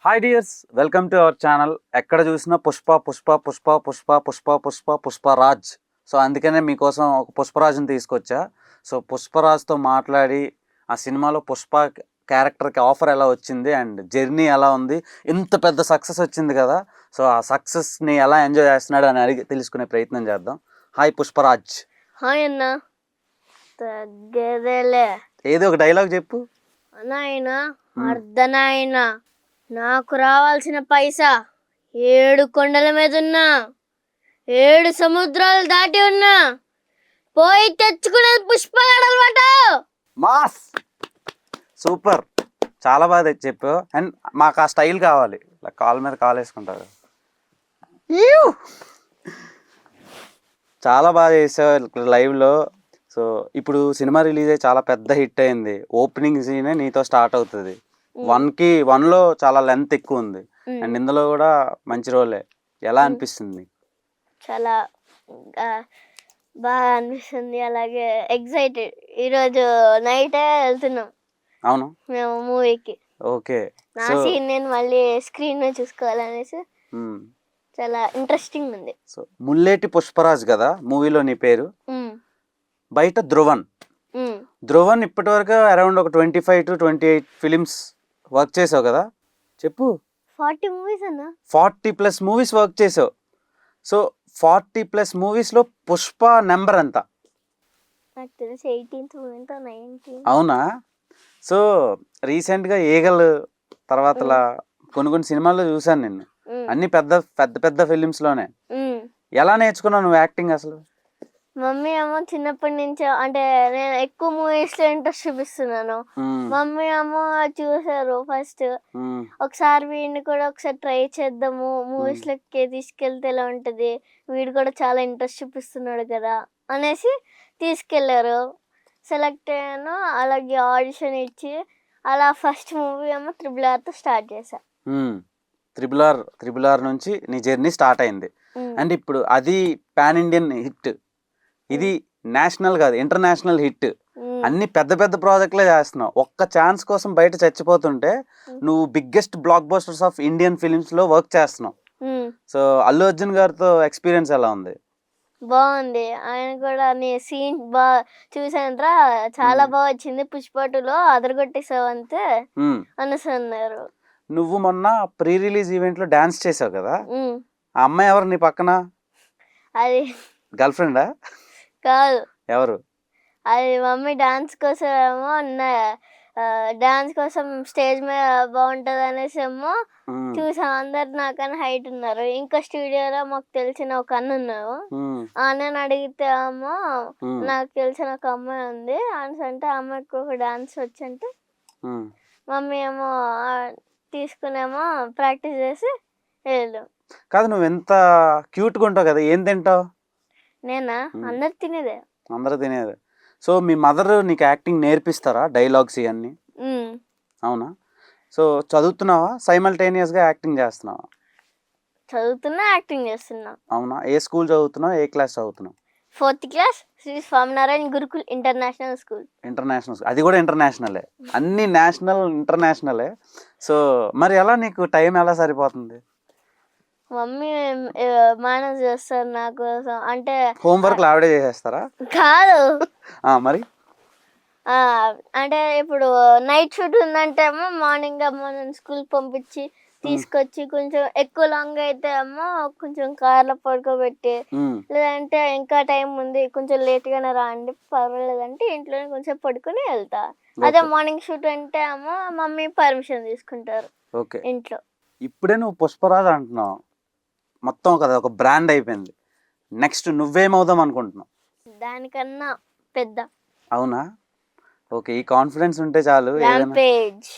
Hi dears, welcome to our channel. ఎక్కడ చూసినా Pushpa Pushpa Pushpa Pushpa Pushpa Pushpa Pushparaj. So అందుకనే మీకోసం ఒక పుష్పరాజ్ని తీసుకొచ్చా. సో పుష్పరాజ్తో మాట్లాడి ఆ సినిమాలో పుష్ప క్యారెక్టర్కి ఆఫర్ ఎలా వచ్చింది అండ్ జర్నీ ఎలా ఉంది, ఇంత పెద్ద సక్సెస్ వచ్చింది కదా, సో ఆ సక్సెస్ని ఎలా ఎంజాయ్ చేస్తున్నాడు అని అడిగి తెలుసుకునే ప్రయత్నం చేద్దాం. హాయ్ పుష్పరాజ్. హాయ్ అన్న. తగ్గేదేలే. ఏదో ఒక డైలాగ్ చెప్పు. నాయనా అర్ధనాయన, నాకు రావాల్సిన పైసా 7 కొండల మీద ఉన్నా, 7 సముద్రాలు దాటి ఉన్నా, పోయి తెచ్చుకునేది పుష్పగడలమాట. మాస్, సూపర్, చాలా బాగా చెప్పావు. అండ్ మాకు ఆ స్టైల్ కావాలి, ఇలా కాల్ మీద కాల్ వేసుకుంటారు. చాలా బాగా చేసావు లైవ్లో. సో ఇప్పుడు సినిమా రిలీజ్ అయ్యి చాలా పెద్ద హిట్ అయింది. ఓపెనింగ్ సీనే నీతో స్టార్ట్ అవుతుంది. 1లో చాలా లెంత్ ఎక్కువ ఉంది అండ్ ఇందులో కూడా మంచి రోలే. ఎలా అనిపిస్తుంది? చాలా బాగా అనిపిస్తుంది, అలాగే ఎక్సైటెడ్. ఈరోజు నైటే వెళ్తున్నాం. అవును, మేము మూవీకి. ఓకే. నా సీన్ నేను మళ్ళీ స్క్రీన్ మీద చూసుకోవాలనేసి చాలా ఇంట్రెస్టింగ్ ఉంది. సో ముల్లేటి పుష్పరాజ్ కదా మూవీలో నీ పేరు. బయట ధ్రువన్ ఇప్పటివరకు అరౌండ్ ఒక 25 to 28 ఫిలిమ్స్ వర్క్ చేసావు కదా, చెప్పు. 40 మూవీస్ అన్న. 40+ మూవీస్ వర్క్ చేసావు. సో 40+ మూవీస్లో పుష్ప నెంబర్ ఎంత? నాకు తెలిసి 18th మూవీ, 19. అవునా? సో రీసెంట్గా ఈగల్ తర్వాత కొన్ని సినిమాల్లో చూసాను నిన్ను, అన్ని పెద్ద పెద్ద పెద్ద ఫిలిమ్స్లోనే. ఎలా నేర్చుకున్నావు నువ్వు యాక్టింగ్ అసలు? మమ్మీ ఏమో చిన్నప్పటి నుంచి, అంటే నేను ఎక్కువ మూవీస్ లో ఇంట్రెస్ట్ చూపిస్తున్నాను. మమ్మీ ఏమో చూసారు ఫస్ట్. ఒకసారి వీడిని కూడా ఒకసారి ట్రై చేద్దాము, మూవీస్ లకి తీసుకెళ్తే ఎలా ఉంటది, వీడు కూడా చాలా ఇంట్రెస్ట్ చూపిస్తున్నాడు కదా అనేసి తీసుకెళ్లారు. సెలెక్ట్ అయ్యాను, అలాగే ఆడిషన్ ఇచ్చి అలా ఫస్ట్ మూవీ ఏమో RRR తో స్టార్ట్ చేశా. RRR నుంచి నీ జర్నీ స్టార్ట్ అయింది. అండ్ ఇప్పుడు అది పాన్ ఇండియన్ హిట్, ఇది నేషనల్ కాదు ఇంటర్నేషనల్ హిట్. అన్ని పెద్ద పెద్ద ప్రాజెక్టులే చేస్తున్నావు. ఒక్క ఛాన్స్ కోసం బయట చచ్చిపోతుంటే నువ్వు biggest black busters of Indian films లో వర్క్ చేస్తున్నావు. సో అల్లు అర్జున్ గారితో ఎక్స్పీరియన్స్ ఎలా ఉంది? బాగుంది. ఆయన కూడా నీ సీన్ బాగా చూసానంట్రా, చాలా బాగా వచ్చింది. పుష్ప 2లో అదరగొట్టేసావు అంతే అనేసి అన్నారు. నువ్వు మొన్న ప్రీ రిలీజ్ ఈవెంట్ లో డాన్స్ చేసావు కదా, ఆ అమ్మాయి ఎవరు నీ పక్కన? అది గర్ల్ ఫ్రెండా? కాదు. ఎవరు? అది మమ్మీ డాన్స్ కోసం ఏమో డాన్స్ కోసం స్టేజ్ మీద బాగుంటది అనేసి ఏమో చూసాం. అందరు నాకన్నా హైట్ ఉన్నారు. ఇంకా స్టూడియోలో మాకు తెలిసిన ఒక అన్న ఉన్నారు. అన్నని అడిగితే ఏమో నాకు తెలిసిన ఒక అమ్మాయి ఉంది అనేసి అంటే, ఆ అమ్మాయికి ఒక డాన్స్ వచ్చంటే మమ్మీ ఏమో తీసుకునేమో ప్రాక్టీస్ చేసి వెళ్ళాం. కాదు, నువ్వు ఎంత క్యూట్గా ఉంటావు కదా, ఏం తింటావు? నేనా? అందరు తినేదే. అందరూ తినేదే. సో మీ మదర్ నీకు యాక్టింగ్ నేర్పిస్తారా, డైలాగ్స్ ఇవన్నీ? అవునా? సో చదువుతున్నావా, సైమల్టేనియస్గా యాక్టింగ్ చేస్తున్నావా? చదువుతున్నా, యాక్టింగ్ చేస్తున్నా. అవునా? ఏ స్కూల్ చదువుతున్నావు, ఏ క్లాస్ చదువుతున్నావు? 4th class, Shri Swaminarayan Gurukul international school. International, అది కూడా ఇంటర్నేషనలే, అన్ని నేషనల్ ఇంటర్నేషనలే. సో మరి ఎలా నీకు టైం ఎలా సరిపోతుంది? మమ్మీ మేనేజ్ చేస్తారు నా కోసం. అంటే హోంవర్క్ ఆవిడే చేసేస్తారా? కాదు. మరి అంటే ఇప్పుడు నైట్ షూట్ ఉందంటే ఏమో మార్నింగ్ అమ్మో నేను స్కూల్ పంపించి తీసుకొచ్చి, కొంచెం ఎక్కువ లాంగ్ అయితే ఏమో కొంచెం కార్లో పడుకోబెట్టి, లేదంటే ఇంకా టైం ఉంది కొంచెం లేట్గానే రాండి పర్వాలేదంటే ఇంట్లోనే కొంచెం పడుకుని వెళ్తా. అదే మార్నింగ్ షూట్ అంటే ఏమో మమ్మీ పర్మిషన్ తీసుకుంటారు ఇంట్లో. ఇప్పుడే నువ్వు పుష్పరాజ్ అంటున్నావు, మొత్తం కదా ఒక బ్రాండ్ అయిపోయింది. నెక్స్ట్ నువ్వేమవుదాం అనుకుంటున్నావు? దానికన్నా పెద్ద. అవునా? ఓకే, ఈ కాన్ఫిడెన్స్ ఉంటే చాలు. ర్యాంపేజ్.